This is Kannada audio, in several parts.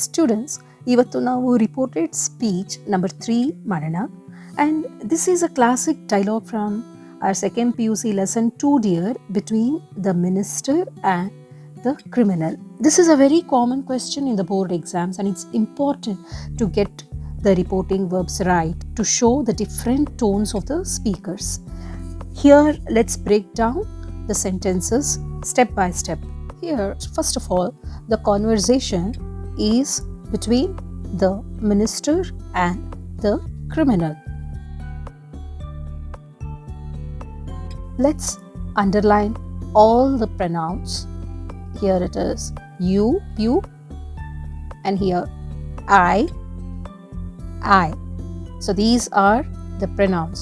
ಸ್ಟೂಡೆಂಟ್ಸ್, ಇವತ್ತು ನಾವು ರಿಪೋರ್ಟೆಡ್ ಸ್ಪೀಚ್ ನಂಬರ್ 3 ಮಾಡೋಣ. And this is a classic dialogue from our second PUC lesson 2 dear between the minister and the criminal. This is a very common question in the board exams, and it's important to get the reporting verbs right to show the different tones of the speakers. Here, let's break down the sentences step by step. Here, first of all, the conversation is between the minister and the criminal. Let's underline all the pronouns. Here it is you, and here I. So these are the pronouns.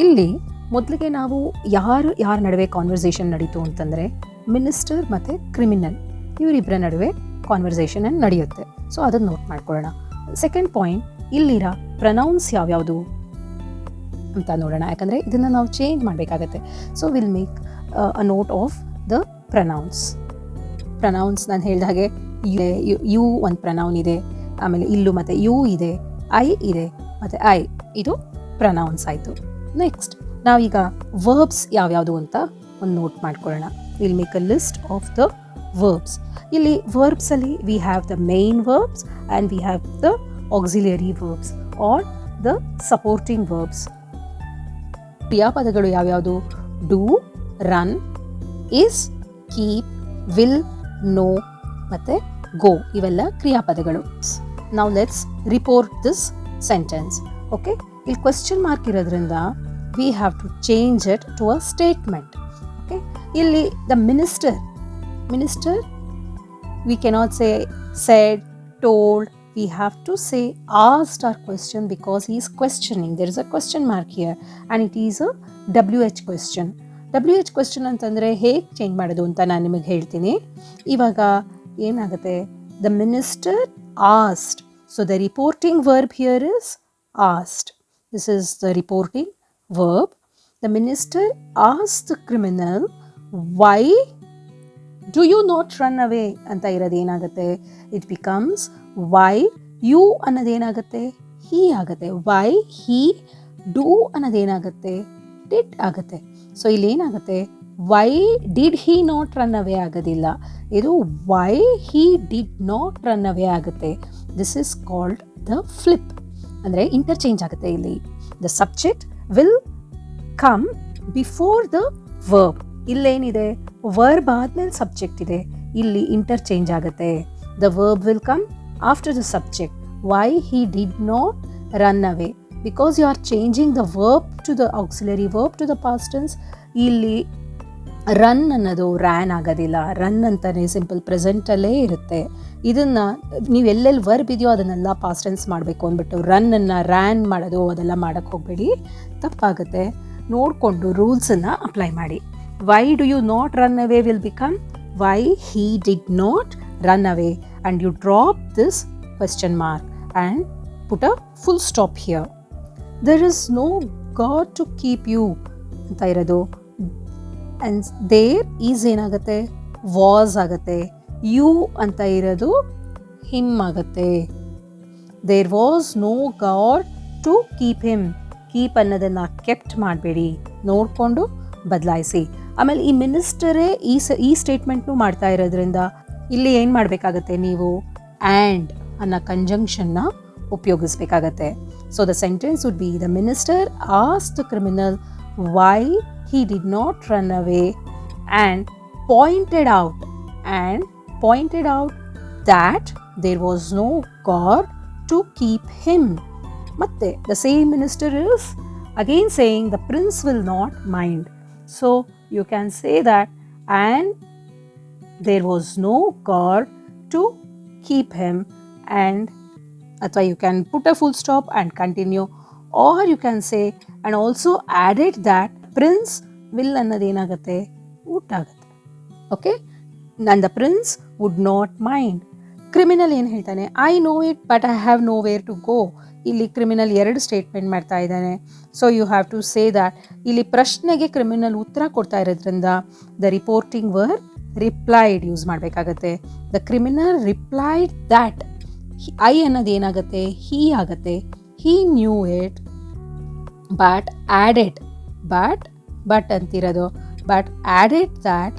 ಇಲ್ಲಿ ಮೊದಲಿಗೆ ನಾವು ಯಾರ ನಡುವೆ ಕಾನ್ವರ್ಸೇಷನ್ ನಡೀತು ಅಂತಂದರೆ ಮಿನಿಸ್ಟರ್ ಮತ್ತು ಕ್ರಿಮಿನಲ್ ಇವರಿಬ್ಬರ ನಡುವೆ ಕಾನ್ವರ್ಸೇಷನ್ ನಡೆಯುತ್ತೆ. ಸೊ ಅದನ್ನು ನೋಟ್ ಮಾಡ್ಕೊಳ್ಳೋಣ. ಸೆಕೆಂಡ್ ಪಾಯಿಂಟ್, ಇಲ್ಲಿರೋ ಪ್ರನೌನ್ಸ್ ಯಾವ್ಯಾವುದು ಅಂತ ನೋಡೋಣ, ಯಾಕಂದರೆ ಇದನ್ನು ನಾವು ಚೇಂಜ್ ಮಾಡಬೇಕಾಗತ್ತೆ. So will make a note of the pronouns. ನಾನು ಹೇಳಿದ ಹಾಗೆ ಯು ಒಂದು ಪ್ರನೌನ್ ಇದೆ, ಆಮೇಲೆ ಇಲ್ಲು ಮತ್ತು ಯು ಇದೆ, ಐ ಇದೆ ಮತ್ತು ಐ, ಇದು ಪ್ರನೌನ್ಸ್ ಆಯಿತು. ನೆಕ್ಸ್ಟ್ ನಾವೀಗ ವರ್ಬ್ಸ್ ಯಾವ್ಯಾವುದು ಅಂತ ಒಂದು ನೋಟ್ ಮಾಡ್ಕೊಳ್ಳೋಣ. Will make a list of the verbs. ಇಲ್ಲಿ ವರ್ಬ್ಸಲ್ಲಿ we have the main verbs and we have the auxiliary verbs or the supporting verbs. ಕ್ರಿಯಾಪದಗಳು ಯಾವ್ಯಾವುದು? Do, run, is, keep, will, know ಮತ್ತು ಗೋ, ಇವೆಲ್ಲ ಕ್ರಿಯಾಪದಗಳು. ನಾವು let's report this sentence. Okay, ಇಲ್ಲಿ ಕ್ವೆಶ್ಚನ್ ಮಾರ್ಕ್ ಇರೋದ್ರಿಂದ we have to change it to a statement. Okay, ಇಲ್ಲಿ the minister we cannot say said, told. We have to say asked our question because he is questioning. There is a question mark here and it is a WH question. WH question ಅಂತಂದರೆ ಹೇಗೆ ಚೇಂಜ್ ಮಾಡೋದು ಅಂತ ನಾನು ನಿಮಗೆ ಹೇಳ್ತೀನಿ. ಇವಾಗ ಏನಾಗುತ್ತೆ, the minister asked. So the reporting verb here is asked. This is the reporting verb. The minister asked the criminal why do you not run away ಅಂತ ಇರೋದು ಏನಾಗುತ್ತೆ, ಇಟ್ ಬಿಕಮ್ಸ್ ವೈ. ಯು ಅನ್ನೋದೇನಾಗುತ್ತೆ, ಹೀ ಆಗುತ್ತೆ. Why he. ಡೂ ಅನ್ನೋದೇನಾಗುತ್ತೆ, ಡಿಡ್ ಆಗುತ್ತೆ. ಸೊ ಇಲ್ಲಿ ಏನಾಗುತ್ತೆ, why did he not run away ಆಗೋದಿಲ್ಲ, ಇದು why he did not run away ಆಗುತ್ತೆ. This is called the flip, ಅಂದರೆ ಇಂಟರ್ಚೇಂಜ್ ಆಗುತ್ತೆ. ಇಲ್ಲಿ the subject will come before the verb. ಇಲ್ಲೇನಿದೆ, ವರ್ಬ್ ಆದ್ಮೇಲೆ ಸಬ್ಜೆಕ್ಟ್ ಇದೆ, ಇಲ್ಲಿ ಇಂಟರ್ಚೇಂಜ್ ಆಗುತ್ತೆ. The verb will come after the subject. Why he did not run away, because you are changing the verb to the auxiliary verb to the past tense. ಇಲ್ಲಿ ರನ್ ಅನ್ನೋದು ರ್ಯಾನ್ ಆಗೋದಿಲ್ಲ, ರನ್ ಅಂತಾನೆ ಸಿಂಪಲ್ ಪ್ರೆಸೆಂಟಲ್ಲೇ ಇರುತ್ತೆ. ಇದನ್ನು ನೀವು ಎಲ್ಲೆಲ್ಲಿ ವರ್ಬ್ ಇದೆಯೋ ಅದನ್ನೆಲ್ಲ ಪಾಸ್ಟ್ ಟೆನ್ಸ್ ಮಾಡಬೇಕು ಅಂದ್ಬಿಟ್ಟು ರನ್ನನ್ನು ರ್ಯಾನ್ ಮಾಡೋದು ಅದೆಲ್ಲ ಮಾಡೋಕ್ಕೆ ಹೋಗಬೇಡಿ, ತಪ್ಪಾಗುತ್ತೆ. ನೋಡಿಕೊಂಡು ರೂಲ್ಸನ್ನು ಅಪ್ಲೈ ಮಾಡಿ. Why do you not run away will become why he did not run away, and you drop this question mark and put a full stop here. There is no God to keep you ಅಂತ ಇರೋದು, and there is ಏನಾಗುತ್ತೆ, was ಆಗುತ್ತೆ. you ಅಂತ ಇರೋದು him ಆಗುತ್ತೆ. there was no God to keep him. Keep ಅನ್ನೋದನ್ನು ಕೆಪ್ಟ್ ಮಾಡಬೇಡಿ, ನೋಡಿಕೊಂಡು ಬದಲಾಯಿಸಿ. ಆಮೇಲೆ ಈ ಮಿನಿಸ್ಟರೇ ಈ ಸ್ಟೇಟ್ಮೆಂಟ್ನು ಮಾಡ್ತಾ ಇರೋದ್ರಿಂದ ಇಲ್ಲಿ ಏನು ಮಾಡಬೇಕಾಗತ್ತೆ, ನೀವು ಆ್ಯಂಡ್ ಅನ್ನೋ ಕಂಜಂಕ್ಷನ್ನ ಉಪಯೋಗಿಸ್ಬೇಕಾಗತ್ತೆ. So the sentence would be, the minister asked the criminal why he did not run away and pointed out that there was no god to keep him. ಮತ್ತೆ the same minister is again saying the prince will not mind. So you can say that and there was no God to keep him, and athwa you can put a full stop and continue, or you can say and also added that prince will annadu enagutte would agutte. Okay, and the prince would not mind. Criminal ಏನು ಹೇಳ್ತಾನೆ, I know it but I have nowhere to go. ಇಲ್ಲಿ ಕ್ರಿಮಿನಲ್ 2 ಸ್ಟೇಟ್ಮೆಂಟ್ ಮಾಡ್ತಾ ಇದ್ದಾನೆ. So you have to say that ಇಲ್ಲಿ ಪ್ರಶ್ನೆಗೆ ಕ್ರಿಮಿನಲ್ ಉತ್ತರ ಕೊಡ್ತಾ ಇರೋದ್ರಿಂದ the reporting verb replied use ಮಾಡಬೇಕಾಗತ್ತೆ. The criminal replied that I ಅನ್ನೋದು ಏನಾಗುತ್ತೆ, ಹೀ ಆಗುತ್ತೆ. He knew it but added, but ಅಂತಿರೋದು, ಬಟ್ ಆ್ಯಡೆಡ್ ದ್ಯಾಟ್.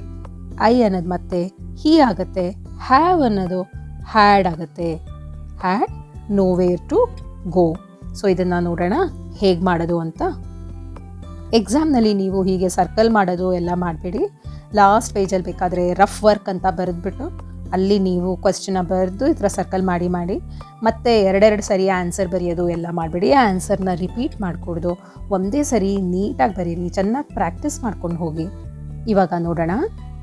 ಐ ಅನ್ನೋದು ಮತ್ತೆ ಹೀ ಆಗುತ್ತೆ. ಹ್ಯಾವ್ ಅನ್ನೋದು ಹ್ಯಾಡ್ ಆಗುತ್ತೆ. Had nowhere to go. So ಇದನ್ನು ನೋಡೋಣ ಹೇಗೆ ಮಾಡೋದು ಅಂತ. ಎಕ್ಸಾಮ್ನಲ್ಲಿ ನೀವು ಹೀಗೆ ಸರ್ಕಲ್ ಮಾಡೋದು ಎಲ್ಲ ಮಾಡಬೇಡಿ. ಲಾಸ್ಟ್ ಪೇಜಲ್ಲಿ ಬೇಕಾದರೆ ರಫ್ ವರ್ಕ್ ಅಂತ ಬರೆದ್ಬಿಟ್ಟು ಅಲ್ಲಿ ನೀವು ಕ್ವಶನ್ನ ಬರೆದು ಈ ಥರ ಸರ್ಕಲ್ ಮಾಡಿ ಮತ್ತೆ ಎರಡೆರಡು ಸರಿ ಆನ್ಸರ್ ಬರೆಯೋದು ಎಲ್ಲ ಮಾಡಬೇಡಿ. ಆನ್ಸರ್ನ ರಿಪೀಟ್ ಮಾಡಿಕೊಡೋದು, ಒಂದೇ ಸರಿ ನೀಟಾಗಿ ಬರೀರಿ, ಚೆನ್ನಾಗಿ ಪ್ರಾಕ್ಟೀಸ್ ಮಾಡ್ಕೊಂಡು ಹೋಗಿ. ಇವಾಗ ನೋಡೋಣ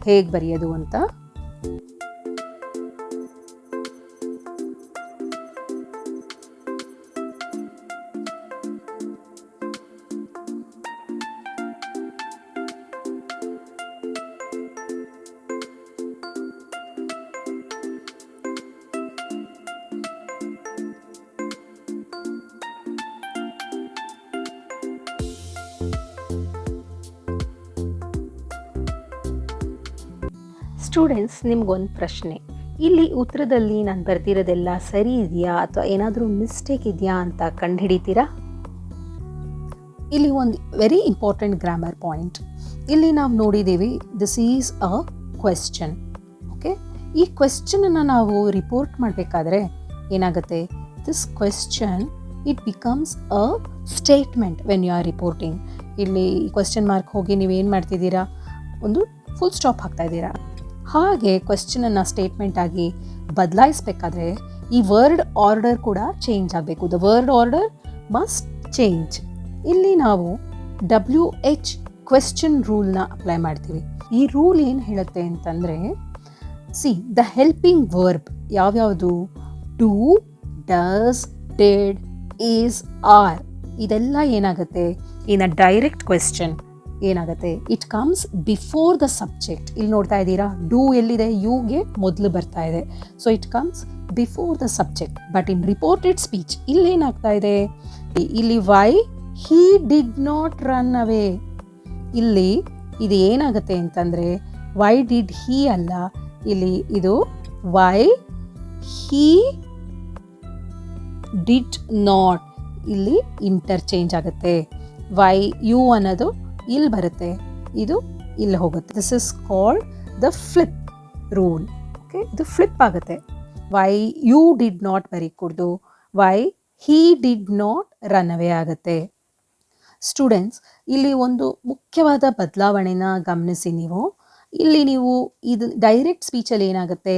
ಹೇಗೆ ಬರೆಯೋದು ಅಂತ. ಸ್ಟೂಡೆಂಟ್ಸ್, ನಿಮ್ಗೊಂದು ಪ್ರಶ್ನೆ. ಇಲ್ಲಿ ಉತ್ತರದಲ್ಲಿ ನಾನು ಬರ್ತಿರೋದೆಲ್ಲ ಸರಿ ಇದೆಯಾ ಅಥವಾ ಏನಾದರೂ ಮಿಸ್ಟೇಕ್ ಇದೆಯಾ ಅಂತ ಕಂಡುಹಿಡಿತೀರಾ? ಇಲ್ಲಿ ಒಂದು ವೆರಿ ಇಂಪಾರ್ಟೆಂಟ್ ಗ್ರಾಮರ್ ಪಾಯಿಂಟ್. ಇಲ್ಲಿ ನಾವು ನೋಡಿದ್ದೀವಿ, this is a question. Okay, ಈ ಕ್ವೆಶ್ಚನನ್ನು ನಾವು ರಿಪೋರ್ಟ್ ಮಾಡಬೇಕಾದ್ರೆ ಏನಾಗುತ್ತೆ, this question it becomes a statement when you are reporting. ಇಲ್ಲಿ ಕ್ವೆಶ್ಚನ್ ಮಾರ್ಕ್ ಹೋಗಿ ನೀವೇನು ಮಾಡ್ತಿದ್ದೀರಾ, ಒಂದು ಫುಲ್ ಸ್ಟಾಪ್ ಹಾಕ್ತಾ ಇದ್ದೀರಾ. ಹಾಗೆ ಕ್ವೆಶ್ಚನನ್ನು ಸ್ಟೇಟ್ಮೆಂಟ್ ಆಗಿ ಬದಲಾಯಿಸಬೇಕಾದ್ರೆ ಈ ವರ್ಡ್ ಆರ್ಡರ್ ಕೂಡ ಚೇಂಜ್ ಆಗಬೇಕು. The word order must change. ಇಲ್ಲಿ ನಾವು WH ಕ್ವೆಶ್ಚನ್ ರೂಲ್ನ ಅಪ್ಲೈ ಮಾಡ್ತೀವಿ. ಈ ರೂಲ್ ಏನು ಹೇಳುತ್ತೆ ಅಂತಂದರೆ, ದ ಹೆಲ್ಪಿಂಗ್ ವರ್ಬ್ ಯಾವ್ಯಾವುದು, do, does, did, is, are, ಇದೆಲ್ಲ ಏನಾಗುತ್ತೆ, ಇನ್ ಅ ಡೈರೆಕ್ಟ್ ಕ್ವೆಶ್ಚನ್ ಏನಾಗುತ್ತೆ, it comes before the subject. ಇಲ್ಲಿ ನೋಡ್ತಾ ಇದ್ದೀರಾ, ಡೂ ಎಲ್ಲಿದೆ, ಯುಗೆ ಮೊದಲು ಬರ್ತಾ ಇದೆ. So it comes before the subject. But in reported speech ಇಲ್ಲೇನಾಗ್ತಾ ಇದೆ, ಇಲ್ಲಿ why he did not run away. ಇಲ್ಲಿ ಇದು ಏನಾಗುತ್ತೆ ಅಂತಂದರೆ, ವೈ ಡಿಡ್ ಹೀ ಅಲ್ಲ, ಇಲ್ಲಿ ಇದು ವೈ ಹೀ ಡಿಡ್ ನಾಟ್, ಇಲ್ಲಿ ಇಂಟರ್ಚೇಂಜ್ ಆಗುತ್ತೆ. ವೈ ಯು ಅನ್ನೋದು ಇಲ್ಲಿ ಬರುತ್ತೆ, ಇದು ಇಲ್ಲಿ ಹೋಗುತ್ತೆ. This is called the flip rule. Okay, ಇದು ಫ್ಲಿಪ್ ಆಗುತ್ತೆ. ವೈ ಯು ಡಿಡ್ ನಾಟ್ ಬರೀಕೂಡ್ದು, why he did not run away ಆಗುತ್ತೆ. ಸ್ಟೂಡೆಂಟ್ಸ್, ಇಲ್ಲಿ ಒಂದು ಮುಖ್ಯವಾದ ಬದಲಾವಣೆನ ಗಮನಿಸಿ ನೀವು. ಇಲ್ಲಿ ನೀವು ಇದು ಡೈರೆಕ್ಟ್ ಸ್ಪೀಚಲ್ಲಿ ಏನಾಗುತ್ತೆ,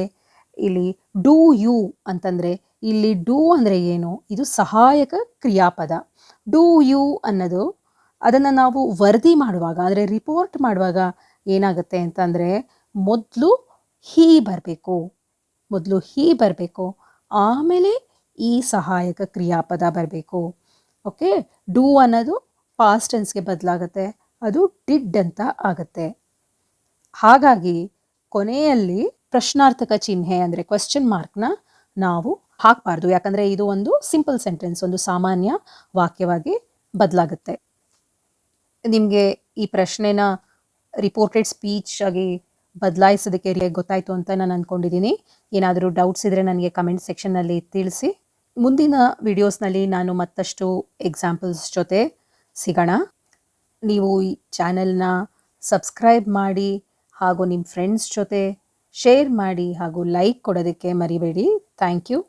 ಇಲ್ಲಿ ಡೂ ಯು ಅಂತಂದರೆ, ಇಲ್ಲಿ ಡೂ ಅಂದರೆ ಏನು, ಇದು ಸಹಾಯಕ ಕ್ರಿಯಾಪದ. ಡೂ ಯು ಅನ್ನೋದು ಅದನ್ನು ನಾವು ವರದಿ ಮಾಡುವಾಗ, ಅಂದರೆ ರಿಪೋರ್ಟ್ ಮಾಡುವಾಗ ಏನಾಗುತ್ತೆ ಅಂತಂದರೆ, ಮೊದಲು ಹೀ ಬರಬೇಕು, ಆಮೇಲೆ ಈ ಸಹಾಯಕ ಕ್ರಿಯಾಪದ ಬರಬೇಕು. ಓಕೆ, ಡೂ ಅನ್ನೋದು ಪಾಸ್ಟ್ ಟೆನ್ಸ್ಗೆ ಬದಲಾಗುತ್ತೆ, ಅದು ಡಿಡ್ ಅಂತ ಆಗುತ್ತೆ. ಹಾಗಾಗಿ ಕೊನೆಯಲ್ಲಿ ಪ್ರಶ್ನಾರ್ಥಕ ಚಿಹ್ನೆ ಅಂದರೆ ಕ್ವೆಶ್ಚನ್ ಮಾರ್ಕ್ನ ನಾವು ಹಾಕಬಾರ್ದು. ಯಾಕಂದರೆ ಇದು ಒಂದು ಸಿಂಪಲ್ ಸೆಂಟೆನ್ಸ್, ಒಂದು ಸಾಮಾನ್ಯ ವಾಕ್ಯವಾಗಿ ಬದಲಾಗುತ್ತೆ. ನಿಮಗೆ ಈ ಪ್ರಶ್ನೆನ ರಿಪೋರ್ಟೆಡ್ ಸ್ಪೀಚ್ ಆಗಿ ಬದಲಾಯಿಸೋದಕ್ಕೆ ಗೊತ್ತಾಯಿತು ಅಂತ ನಾನು ಅಂದ್ಕೊಂಡಿದ್ದೀನಿ. ಏನಾದರೂ ಡೌಟ್ಸ್ ಇದ್ದರೆ ನನಗೆ ಕಮೆಂಟ್ ಸೆಕ್ಷನ್ನಲ್ಲಿ ತಿಳಿಸಿ. ಮುಂದಿನ ವಿಡಿಯೋಸ್ನಲ್ಲಿ ನಾನು ಮತ್ತಷ್ಟು ಎಕ್ಸಾಂಪಲ್ಸ್ ಜೊತೆ ಸಿಗೋಣ. ನೀವು ಈ ಚಾನೆಲ್ನ ಸಬ್ಸ್ಕ್ರೈಬ್ ಮಾಡಿ ಹಾಗೂ ನಿಮ್ಮ ಫ್ರೆಂಡ್ಸ್ ಜೊತೆ ಶೇರ್ ಮಾಡಿ ಹಾಗೂ ಲೈಕ್ ಕೊಡೋದಕ್ಕೆ ಮರಿಬೇಡಿ. Thank you.